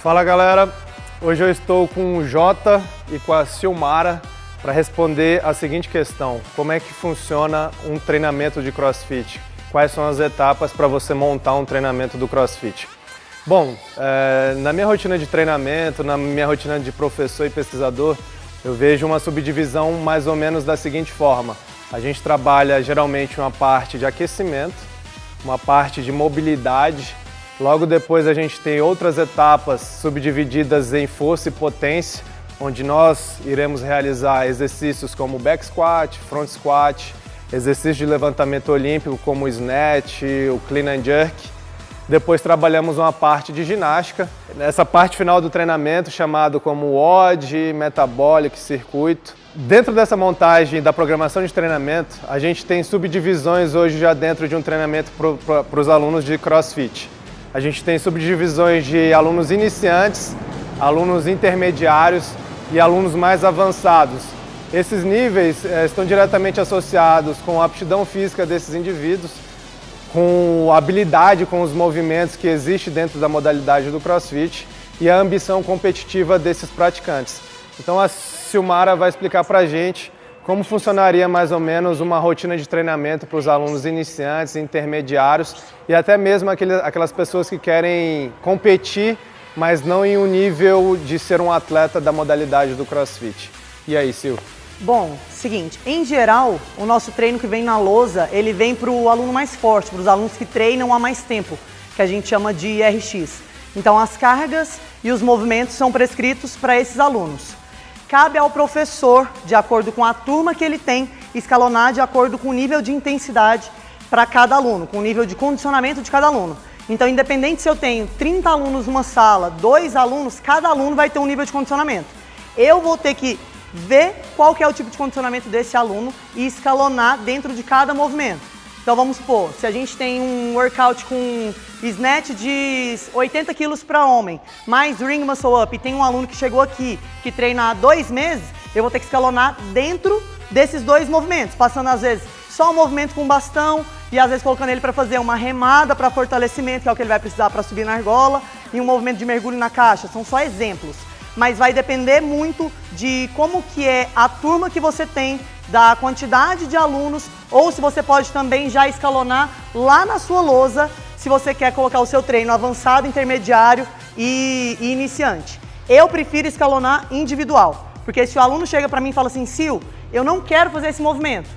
Fala galera, hoje eu estou com o Jota e com a Silmara para responder a seguinte questão: como é que funciona um treinamento de CrossFit? Quais são as etapas para você montar um treinamento do CrossFit? Bom, na minha rotina de treinamento, na minha rotina de professor e pesquisador, eu vejo uma subdivisão mais ou menos da seguinte forma: a gente trabalha geralmente uma parte de aquecimento, uma parte de mobilidade. Logo depois a gente tem outras etapas subdivididas em força e potência, onde nós iremos realizar exercícios como back squat, front squat, exercícios de levantamento olímpico como o snatch, o clean and jerk. Depois trabalhamos uma parte de ginástica. Nessa parte final do treinamento, chamado como WOD, Metabolic, Circuito. Dentro dessa montagem da programação de treinamento, a gente tem subdivisões hoje já dentro de um treinamento para os alunos de CrossFit. A gente tem subdivisões de alunos iniciantes, alunos intermediários e alunos mais avançados. Esses níveis estão diretamente associados com a aptidão física desses indivíduos, com a habilidade com os movimentos que existe dentro da modalidade do CrossFit e a ambição competitiva desses praticantes. Então a Silmara vai explicar para a gente como funcionaria mais ou menos uma rotina de treinamento para os alunos iniciantes, intermediários e até mesmo aquelas pessoas que querem competir, mas não em um nível de ser um atleta da modalidade do CrossFit. E aí, Sil? Bom, seguinte, em geral, o nosso treino que vem na lousa, ele vem para o aluno mais forte, para os alunos que treinam há mais tempo, que a gente chama de RX. Então as cargas e os movimentos são prescritos para esses alunos. Cabe ao professor, de acordo com a turma que ele tem, escalonar de acordo com o nível de intensidade para cada aluno, com o nível de condicionamento de cada aluno. Então, independente se eu tenho 30 alunos numa sala, 2 alunos, cada aluno vai ter um nível de condicionamento. Eu vou ter que ver qual que é o tipo de condicionamento desse aluno e escalonar dentro de cada movimento. Então vamos supor, se a gente tem um workout com snatch de 80 quilos para homem, mais ring muscle up, e tem um aluno que chegou aqui, que treina há 2 meses, eu vou ter que escalonar dentro desses 2 movimentos, passando às vezes só um movimento com bastão e às vezes colocando ele para fazer uma remada para fortalecimento, que é o que ele vai precisar para subir na argola, e um movimento de mergulho na caixa. São só exemplos, mas vai depender muito de como que é a turma que você tem, da quantidade de alunos, ou se você pode também já escalonar lá na sua lousa, se você quer colocar o seu treino avançado, intermediário e iniciante. Eu prefiro escalonar individual, porque se o aluno chega para mim e fala assim: Sil, eu não quero fazer esse movimento.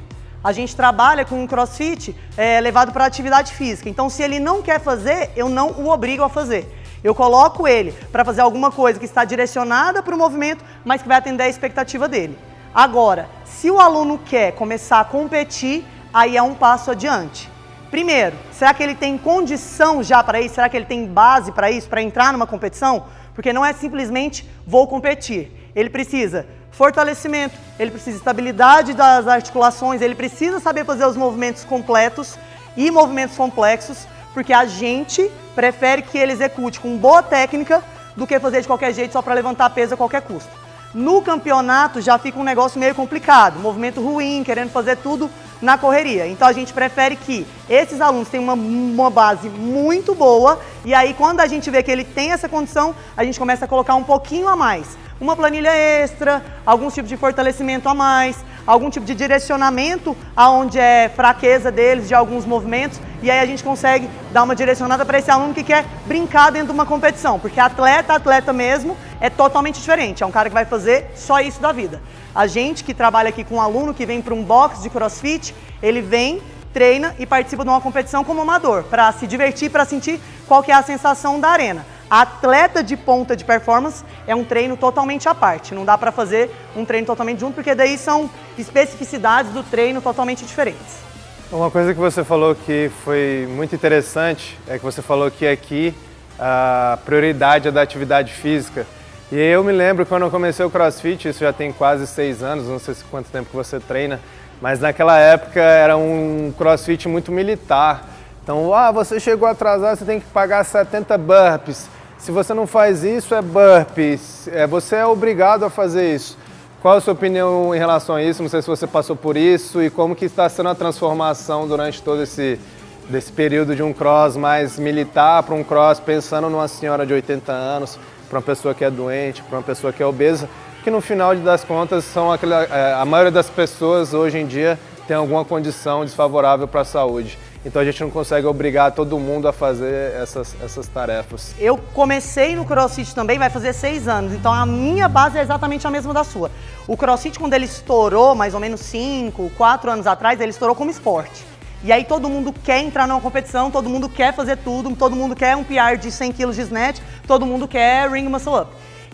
A gente trabalha com um CrossFit levado para atividade física, então se ele não quer fazer, eu não o obrigo a fazer. Eu coloco ele para fazer alguma coisa que está direcionada para o movimento, mas que vai atender a expectativa dele. Agora, se o aluno quer começar a competir, aí é um passo adiante. Primeiro, será que ele tem condição já para isso? Será que ele tem base para isso, para entrar numa competição? Porque não é simplesmente vou competir. Ele precisa fortalecimento, ele precisa estabilidade das articulações, ele precisa saber fazer os movimentos completos e movimentos complexos, porque a gente prefere que ele execute com boa técnica do que fazer de qualquer jeito só para levantar peso a qualquer custo. No campeonato já fica um negócio meio complicado, movimento ruim, querendo fazer tudo na correria. Então a gente prefere que esses alunos tenham uma base muito boa, e aí quando a gente vê que ele tem essa condição, a gente começa a colocar um pouquinho a mais. Uma planilha extra, algum tipo de fortalecimento a mais, algum tipo de direcionamento aonde é fraqueza deles, de alguns movimentos, e aí a gente consegue dar uma direcionada para esse aluno que quer brincar dentro de uma competição, porque atleta mesmo é totalmente diferente, é um cara que vai fazer só isso da vida. A gente que trabalha aqui com um aluno que vem para um box de CrossFit, ele vem, treina e participa de uma competição como amador, para se divertir, para sentir qual que é a sensação da arena. Atleta de ponta de performance é um treino totalmente à parte, não dá para fazer um treino totalmente junto, porque daí são especificidades do treino totalmente diferentes. Uma coisa que você falou que foi muito interessante é que você falou que aqui a prioridade é da atividade física. E eu me lembro quando eu comecei o CrossFit, isso já tem quase 6 anos, não sei quanto tempo que você treina, mas naquela época era um CrossFit muito militar. Então, você chegou atrasado, você tem que pagar 70 burpees. Se você não faz isso, é burpees. Você é obrigado a fazer isso. Qual a sua opinião em relação a isso? Não sei se você passou por isso e como que está sendo a transformação durante todo desse período de um cross mais militar para um cross pensando numa senhora de 80 anos, para uma pessoa que é doente, para uma pessoa que é obesa, que no final das contas são a maioria das pessoas hoje em dia tem alguma condição desfavorável para a saúde. Então a gente não consegue obrigar todo mundo a fazer essas tarefas. Eu comecei no CrossFit também, vai fazer 6 anos, então a minha base é exatamente a mesma da sua. O CrossFit, quando ele estourou, mais ou menos 5, 4 anos atrás, ele estourou como esporte. E aí todo mundo quer entrar numa competição, todo mundo quer fazer tudo, todo mundo quer um PR de 100 kg de snatch, todo mundo quer ring muscle up.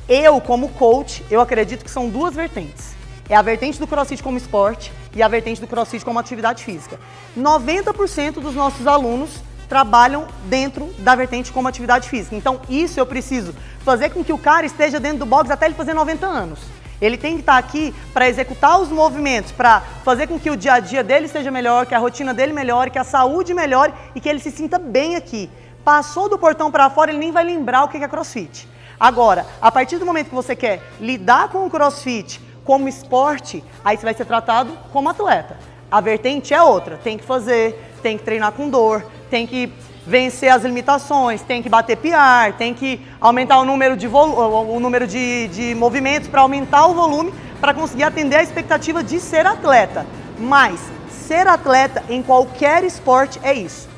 Eu, como coach, eu acredito que são duas vertentes. É a vertente do CrossFit como esporte e a vertente do CrossFit como atividade física. 90% dos nossos alunos trabalham dentro da vertente como atividade física. Então isso eu preciso fazer com que o cara esteja dentro do box até ele fazer 90 anos. Ele tem que estar aqui para executar os movimentos, para fazer com que o dia a dia dele seja melhor, que a rotina dele melhore, que a saúde melhore e que ele se sinta bem aqui. Passou do portão para fora, ele nem vai lembrar o que é CrossFit. Agora, a partir do momento que você quer lidar com o CrossFit como esporte, aí você vai ser tratado como atleta. A vertente é outra, tem que fazer, tem que treinar com dor, tem que vencer as limitações, tem que bater PR, tem que aumentar o número de movimentos para aumentar o volume, para conseguir atender a expectativa de ser atleta. Mas ser atleta em qualquer esporte é isso.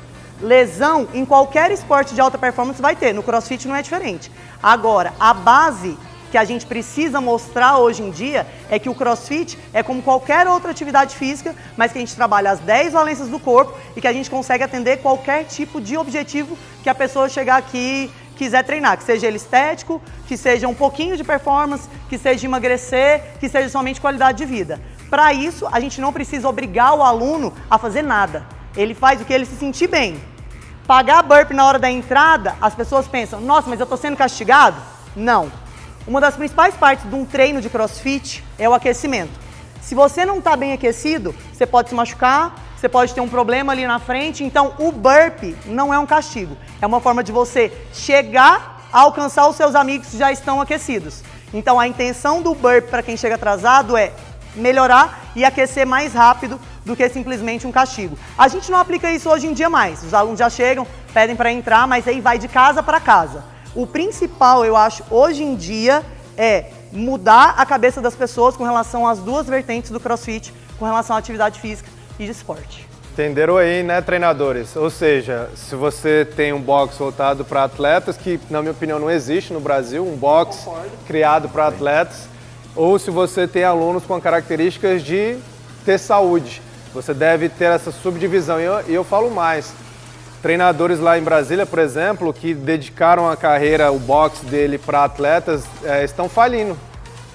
Lesão em qualquer esporte de alta performance vai ter, no CrossFit não é diferente. Agora, a base que a gente precisa mostrar hoje em dia é que o CrossFit é como qualquer outra atividade física, mas que a gente trabalha as 10 valências do corpo e que a gente consegue atender qualquer tipo de objetivo que a pessoa chegar aqui quiser treinar, que seja ele estético, que seja um pouquinho de performance, que seja emagrecer, que seja somente qualidade de vida. Para isso, a gente não precisa obrigar o aluno a fazer nada. Ele faz o que ele se sentir bem. Pagar burpee na hora da entrada, as pessoas pensam, nossa, mas eu estou sendo castigado? Não. Uma das principais partes de um treino de CrossFit é o aquecimento. Se você não está bem aquecido, você pode se machucar, você pode ter um problema ali na frente. Então, o burpee não é um castigo. É uma forma de você chegar a alcançar os seus amigos que já estão aquecidos. Então, a intenção do burpee para quem chega atrasado é melhorar e aquecer mais rápido do que simplesmente um castigo. A gente não aplica isso hoje em dia mais. Os alunos já chegam, pedem para entrar, mas aí vai de casa para casa. O principal, eu acho, hoje em dia, é mudar a cabeça das pessoas com relação às duas vertentes do CrossFit, com relação à atividade física e de esporte. Entenderam aí, né, treinadores? Ou seja, se você tem um box voltado para atletas, que na minha opinião não existe no Brasil, um box criado para atletas, ou se você tem alunos com características de ter saúde, você deve ter essa subdivisão. E eu falo mais. Treinadores lá em Brasília, por exemplo, que dedicaram a carreira, o box dele para atletas, estão falindo.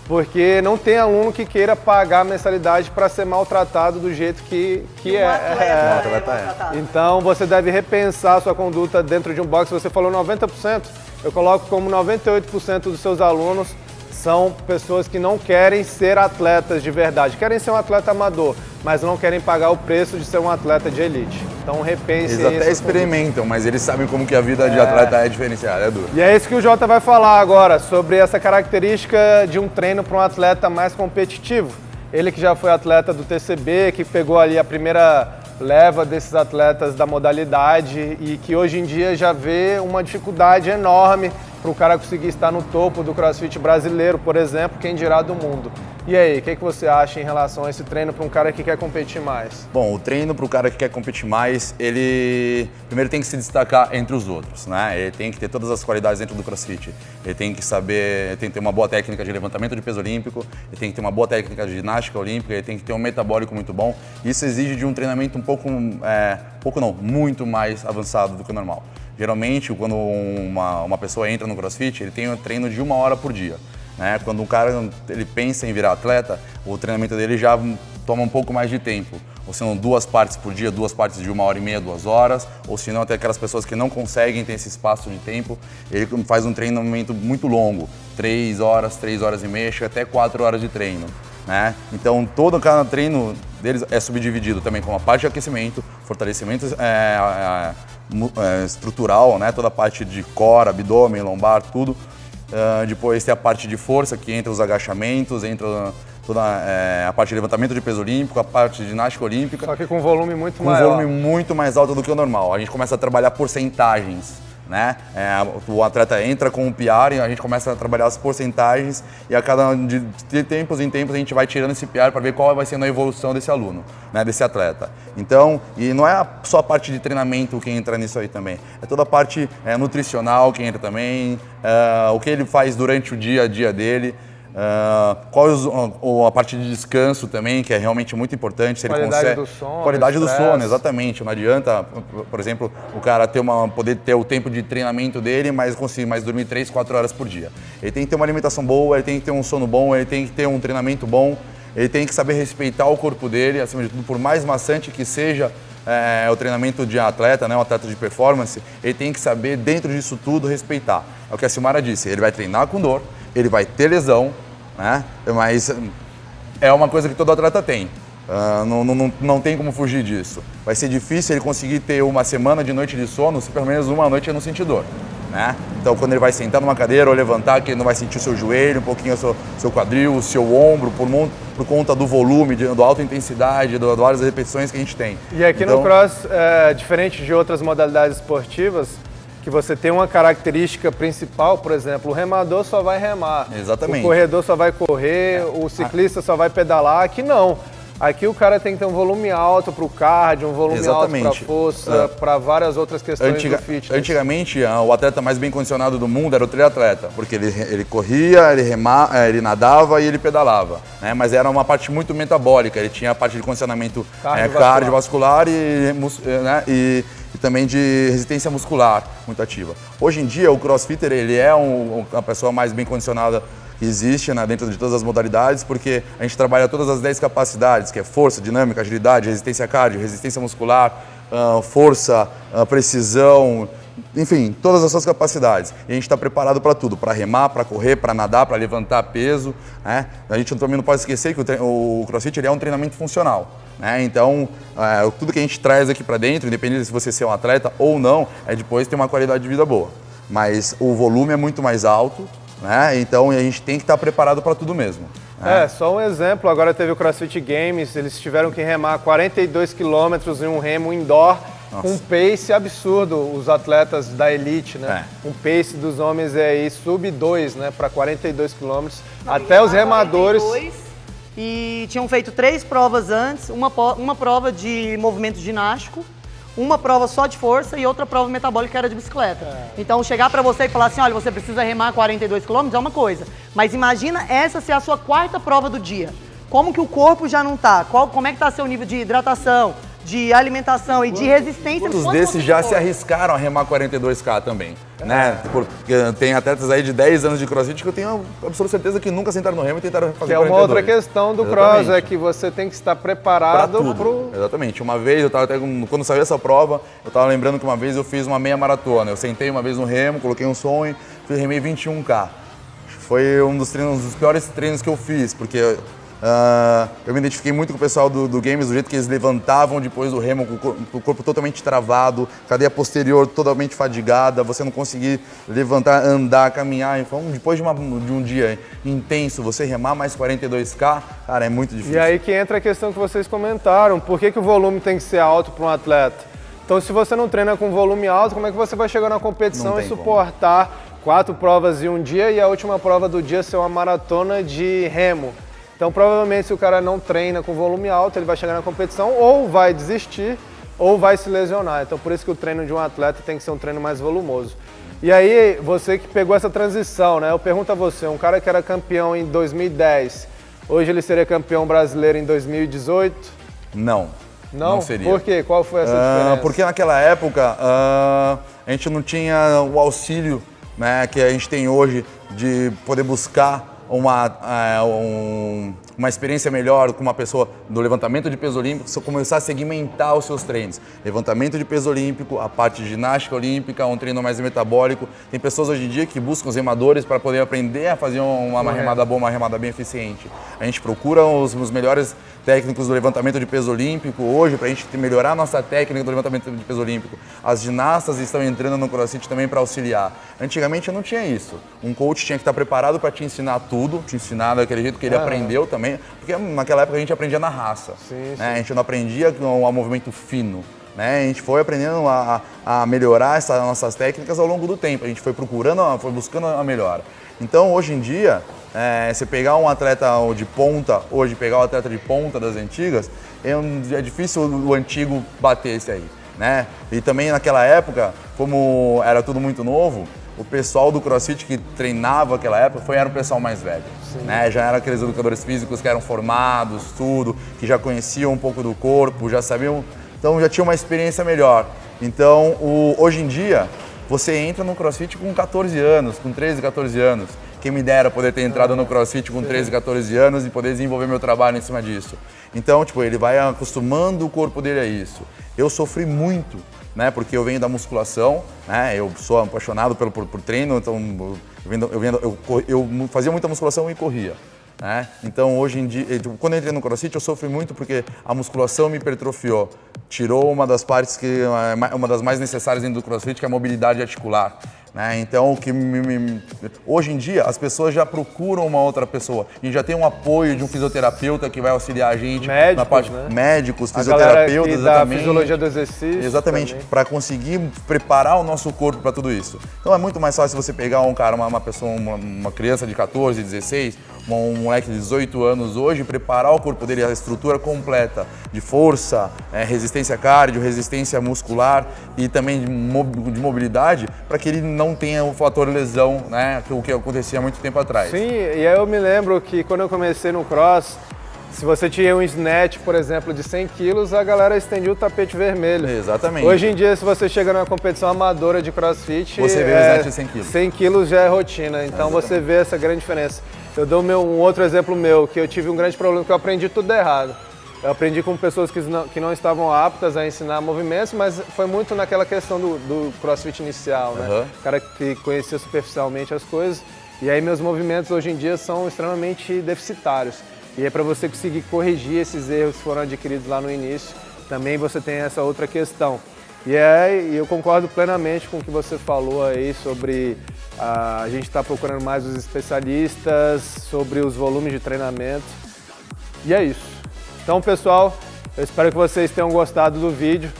Porque não tem aluno que queira pagar a mensalidade para ser maltratado do jeito que é. Então você deve repensar a sua conduta dentro de um box. Você falou 90%, eu coloco como 98% dos seus alunos são pessoas que não querem ser atletas de verdade. Querem ser um atleta amador, mas não querem pagar o preço de ser um atleta de elite. Então repense isso. Eles até experimentam, mas eles sabem como que a vida de atleta é diferenciada, é duro. E é isso que o Jota vai falar agora, sobre essa característica de um treino para um atleta mais competitivo. Ele que já foi atleta do TCB, que pegou ali a primeira leva desses atletas da modalidade e que hoje em dia já vê uma dificuldade enorme para o cara conseguir estar no topo do CrossFit brasileiro, por exemplo, quem dirá do mundo. E aí, o que você acha em relação a esse treino para um cara que quer competir mais? Bom, o treino para o cara que quer competir mais, ele primeiro tem que se destacar entre os outros, né? Ele tem que ter todas as qualidades dentro do CrossFit. Ele tem que saber, tem que ter uma boa técnica de levantamento de peso olímpico, ele tem que ter uma boa técnica de ginástica olímpica, ele tem que ter um metabólico muito bom. Isso exige de um treinamento muito mais avançado do que o normal. Geralmente, quando uma pessoa entra no CrossFit, ele tem um treino de 1 hora por dia. Né? Quando um cara ele pensa em virar atleta, o treinamento dele já toma um pouco mais de tempo. Ou se não, 2 partes por dia, 2 partes de 1h30, 2 horas. Ou se não, até aquelas pessoas que não conseguem ter esse espaço de tempo, ele faz um treinamento muito longo. 3 horas, 3 horas e meia, chega até 4 horas de treino. Né? Então, todo cada treino deles é subdividido também com uma parte de aquecimento, fortalecimento estrutural, né? Toda a parte de core, abdômen, lombar, tudo. Depois tem a parte de força, que entra os agachamentos, entra toda a parte de levantamento de peso olímpico, a parte de ginástica olímpica. Só que com volume muito maior. Com volume muito mais alto do que o normal. A gente começa a trabalhar porcentagens, né? O atleta entra com o PR e a gente começa a trabalhar as porcentagens e a cada de tempos em tempos a gente vai tirando esse PR para ver qual vai sendo a evolução desse aluno, né? Desse atleta. Então, e não é só a parte de treinamento que entra nisso aí também, é toda a parte nutricional que entra também, o que ele faz durante o dia a dia dele. A parte de descanso também, que é realmente muito importante. Se qualidade ele consegue, do sono. Qualidade do sono, exatamente. Não adianta, por exemplo, o cara poder ter o tempo de treinamento dele, mas conseguir mais dormir 3, 4 horas por dia. Ele tem que ter uma alimentação boa, ele tem que ter um sono bom, ele tem que ter um treinamento bom, ele tem que saber respeitar o corpo dele, acima de tudo, por mais maçante que seja o treinamento de atleta, né, um atleta de performance, ele tem que saber, dentro disso tudo, respeitar. É o que a Silmara disse, ele vai treinar com dor, ele vai ter lesão, né? Mas é uma coisa que todo atleta tem, não tem como fugir disso. Vai ser difícil ele conseguir ter uma semana de noite de sono se pelo menos uma noite ele não sentir dor, né? Então quando ele vai sentar numa cadeira ou levantar, que ele não vai sentir o seu joelho, um pouquinho o seu quadril, o seu ombro, por conta do volume, da alta intensidade, das várias repetições que a gente tem. E aqui no cross, diferente de outras modalidades esportivas, que você tem uma característica principal, por exemplo, o remador só vai remar. Exatamente. O corredor só vai correr, o ciclista só vai pedalar. Aqui não. Aqui o cara tem que ter um volume alto para o cardio, um volume alto para a força, para várias outras questões do fitness. Antigamente, o atleta mais bem condicionado do mundo era o triatleta, porque ele corria, ele nadava e ele pedalava, né? Mas era uma parte muito metabólica, ele tinha a parte de condicionamento cardiovascular e também de resistência muscular muito ativa. Hoje em dia, o crossfitter ele é a pessoa mais bem condicionada que existe dentro de todas as modalidades, porque a gente trabalha todas as 10 capacidades, que é força, dinâmica, agilidade, resistência cardio, resistência muscular, força, precisão, enfim, todas as suas capacidades. E a gente está preparado para tudo, para remar, para correr, para nadar, para levantar peso, né? A gente também não pode esquecer que o CrossFit ele é um treinamento funcional, né? Então, tudo que a gente traz aqui para dentro, independente se você ser um atleta ou não, é depois ter uma qualidade de vida boa. Mas o volume é muito mais alto, né? Então a gente tem que estar preparado para tudo mesmo. Né? Só um exemplo, agora teve o CrossFit Games, eles tiveram que remar 42 quilômetros em um remo indoor, com um pace absurdo, os atletas da elite, né? Um pace dos homens é aí sub 2, né? Para 42 quilômetros, até os remadores... 42, e tinham feito 3 provas antes, uma prova de movimento ginástico, uma prova só de força e outra prova metabólica que era de bicicleta. Então, chegar para você e falar assim, olha, você precisa remar 42 km é uma coisa. Mas imagina essa ser a sua 4ª prova do dia. Como que o corpo já não tá? Como é que tá seu nível de hidratação, de alimentação e de resistência? Todos desses já se arriscaram a remar 42K também, né? Porque tem atletas aí de 10 anos de CrossFit que eu tenho absoluta certeza que nunca sentaram no remo e tentaram fazer 42. Que é uma outra questão do cross, é que você tem que estar preparado para Exatamente. Uma vez, quando saiu essa prova, eu estava lembrando que uma vez eu fiz uma meia maratona. Eu sentei uma vez no remo, coloquei um som e remei 21K. Foi um dos piores treinos que eu fiz, porque... eu me identifiquei muito com o pessoal do Games, do jeito que eles levantavam depois do remo, com o corpo totalmente travado, cadeia posterior totalmente fadigada, você não conseguir levantar, andar, caminhar. Então, depois de um dia intenso, você remar mais 42K, cara, é muito difícil. E aí que entra a questão que vocês comentaram, por que o volume tem que ser alto para um atleta? Então, se você não treina com volume alto, como é que você vai chegar na competição e suportar 4 provas em um dia e a última prova do dia ser uma maratona de remo? Então, provavelmente, se o cara não treina com volume alto, ele vai chegar na competição ou vai desistir ou vai se lesionar. Então, por isso que o treino de um atleta tem que ser um treino mais volumoso. E aí, você que pegou essa transição, né? Eu pergunto a você, um cara que era campeão em 2010, hoje ele seria campeão brasileiro em 2018? Não. Não seria. Por quê? Qual foi essa diferença? Porque naquela época, a gente não tinha o auxílio, né, que a gente tem hoje de poder buscar uma experiência melhor com uma pessoa do levantamento de peso olímpico, só começar a segmentar os seus treinos. Levantamento de peso olímpico, a parte de ginástica olímpica, um treino mais metabólico. Tem pessoas hoje em dia que buscam os remadores para poder aprender a fazer uma remada boa, uma remada bem eficiente. A gente procura os melhores técnicos do levantamento de peso olímpico hoje para a gente melhorar a nossa técnica do levantamento de peso olímpico. As ginastas estão entrando no CrossFit também para auxiliar. Antigamente eu não tinha isso. Um coach tinha que estar preparado para te ensinar tudo, te ensinar daquele jeito que ele aprendeu também, porque naquela época a gente aprendia na raça. Sim. A gente não aprendia com um movimento fino. né? A gente foi aprendendo a melhorar essas nossas técnicas ao longo do tempo, a gente foi procurando, foi buscando a melhora. Então, hoje em dia, você pegar um atleta de ponta, hoje pegar o atleta de ponta das antigas, é difícil o antigo bater esse aí, né? E também naquela época, como era tudo muito novo, o pessoal do CrossFit que treinava naquela época era o pessoal mais velho, né? Já eram aqueles educadores físicos que eram formados, tudo, que já conheciam um pouco do corpo, já sabiam, então já tinham uma experiência melhor. Então, hoje em dia, você entra no CrossFit com 14 anos, com 13, 14 anos. Quem me dera poder ter entrado no CrossFit com 13, 14 anos e poder desenvolver meu trabalho em cima disso. Então, tipo, ele vai acostumando o corpo dele a isso. Eu sofri muito, né, porque eu venho da musculação, né, eu sou apaixonado por treino, então eu fazia muita musculação e corria. Né? Então, hoje em dia, quando eu entrei no CrossFit, eu sofri muito porque a musculação me hipertrofiou. Tirou uma das partes uma das mais necessárias dentro do CrossFit, que é a mobilidade articular. Né? Então, hoje em dia, as pessoas já procuram uma outra pessoa. A gente já tem um apoio de um fisioterapeuta que vai auxiliar a gente médicos, na parte né? Médicos, a fisioterapeutas, exatamente. Da fisiologia do exercício. Exatamente, para conseguir preparar o nosso corpo para tudo isso. Então é muito mais fácil você pegar um cara, uma pessoa, uma criança de 14, 16, um moleque de 18 anos hoje, preparar o corpo dele, a estrutura completa de força, resistência cardio, resistência muscular e também de mobilidade, para que ele não tenha o fator lesão, né, o que acontecia há muito tempo atrás. Sim, e aí eu me lembro que quando eu comecei no cross, se você tinha um snatch, por exemplo, de 100 quilos, a galera estendia o tapete vermelho. Exatamente. Hoje em dia, se você chega numa competição amadora de crossfit, você vê o snatch de 100 quilos. 100 quilos já é rotina, então você vê essa grande diferença. Eu dou um outro exemplo meu, que eu tive um grande problema, que eu aprendi tudo errado. Eu aprendi com pessoas que não estavam aptas a ensinar movimentos, mas foi muito naquela questão do crossfit inicial, né? O cara que conhecia superficialmente as coisas. E aí meus movimentos hoje em dia são extremamente deficitários. E aí para você conseguir corrigir esses erros que foram adquiridos lá no início, também você tem essa outra questão. E eu concordo plenamente com o que você falou aí sobre a gente estar procurando mais os especialistas, sobre os volumes de treinamento. E é isso. Então, pessoal, eu espero que vocês tenham gostado do vídeo.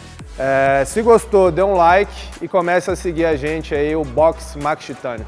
Se gostou, dê um like e comece a seguir a gente aí, o Box Max Titânio.